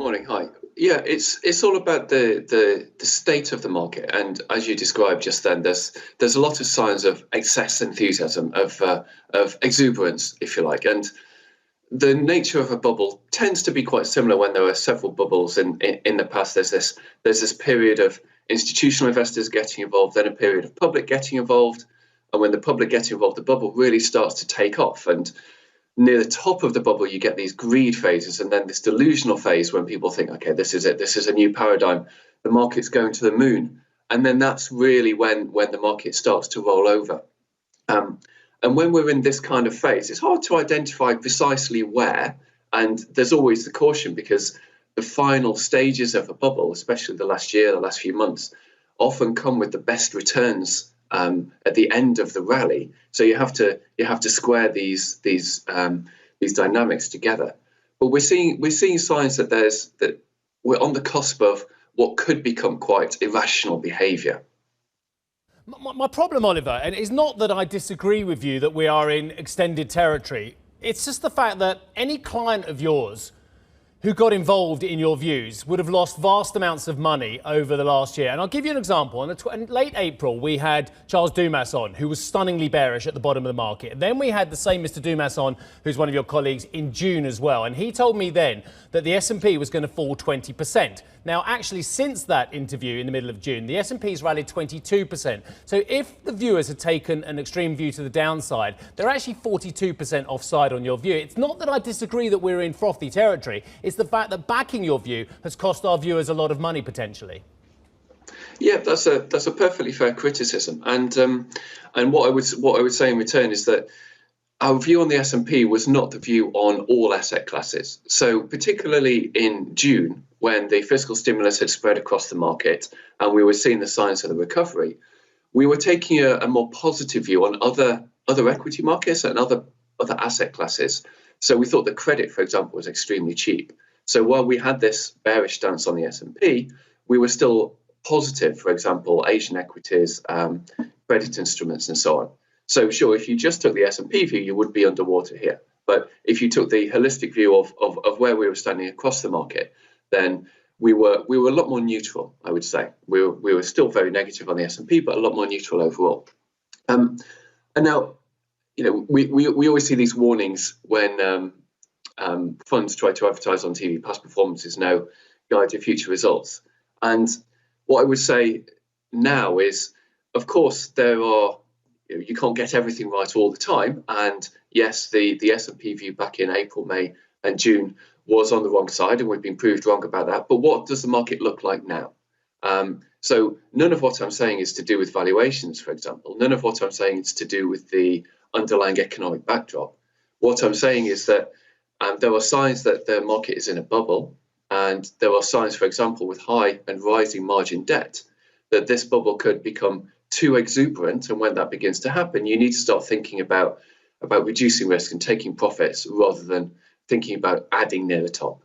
Morning. Hi. Yeah, it's all about the state of the market, and as you described just then, there's a lot of signs of excess enthusiasm, of exuberance, if you like, and the nature of a bubble tends to be quite similar when there are several bubbles in the past. There's this period of institutional investors getting involved, then a period of public getting involved, and when the public get involved, the bubble really starts to take off. And near the top of the bubble, you get these greed phases, and then this delusional phase when people think, okay, this is it, this is a new paradigm, the market's going to the moon. And then that's really when the market starts to roll over. And when we're in this kind of phase, it's hard to identify precisely where, and there's always the caution, because the final stages of a bubble, especially the last year, the last few months, often come with the best returns at the end of the rally. So you have to square these dynamics together. But we're seeing signs that we're on the cusp of what could become quite irrational behaviour. My problem, Oliver, and it's not that I disagree with you that we are in extended territory. It's just the fact that any client of yours who got involved in your views would have lost vast amounts of money over the last year. And I'll give you an example. In late April, we had Charles Dumas on, who was stunningly bearish at the bottom of the market. And then we had the same Mr. Dumas on, who's one of your colleagues, in June as well. And he told me then that the S&P was going to fall 20%. Now, actually, since that interview in the middle of June, the S&P's rallied 22%. So if the viewers had taken an extreme view to the downside, they're actually 42% offside on your view. It's not that I disagree that we're in frothy territory. It's the fact that backing your view has cost our viewers a lot of money, potentially. Yeah, that's a perfectly fair criticism. And what I would say in return is that our view on the S&P was not the view on all asset classes. So particularly in June, when the fiscal stimulus had spread across the market and we were seeing the signs of the recovery, we were taking a more positive view on other equity markets and other asset classes. So we thought that credit, for example, was extremely cheap. So while we had this bearish stance on the S&P, we were still positive, for example, Asian equities, credit instruments, and so on. So sure, if you just took the S&P view, you would be underwater here. But if you took the holistic view of where we were standing across the market, then we were a lot more neutral, I would say. We were still very negative on the S&P, but a lot more neutral overall. And now, we always see these warnings when funds try to advertise on TV. Past performance is no guide to future results. And what I would say now is, of course, you can't get everything right all the time. And yes, the S&P view back in April, May and June was on the wrong side, and we've been proved wrong about that. But what does the market look like now? So none of what I'm saying is to do with valuations, for example. None of what I'm saying is to do with the underlying economic backdrop. What I'm saying is that there are signs that the market is in a bubble, and there are signs, for example, with high and rising margin debt, that this bubble could become too exuberant. And when that begins to happen, you need to start thinking about reducing risk and taking profits rather than thinking about adding near the top.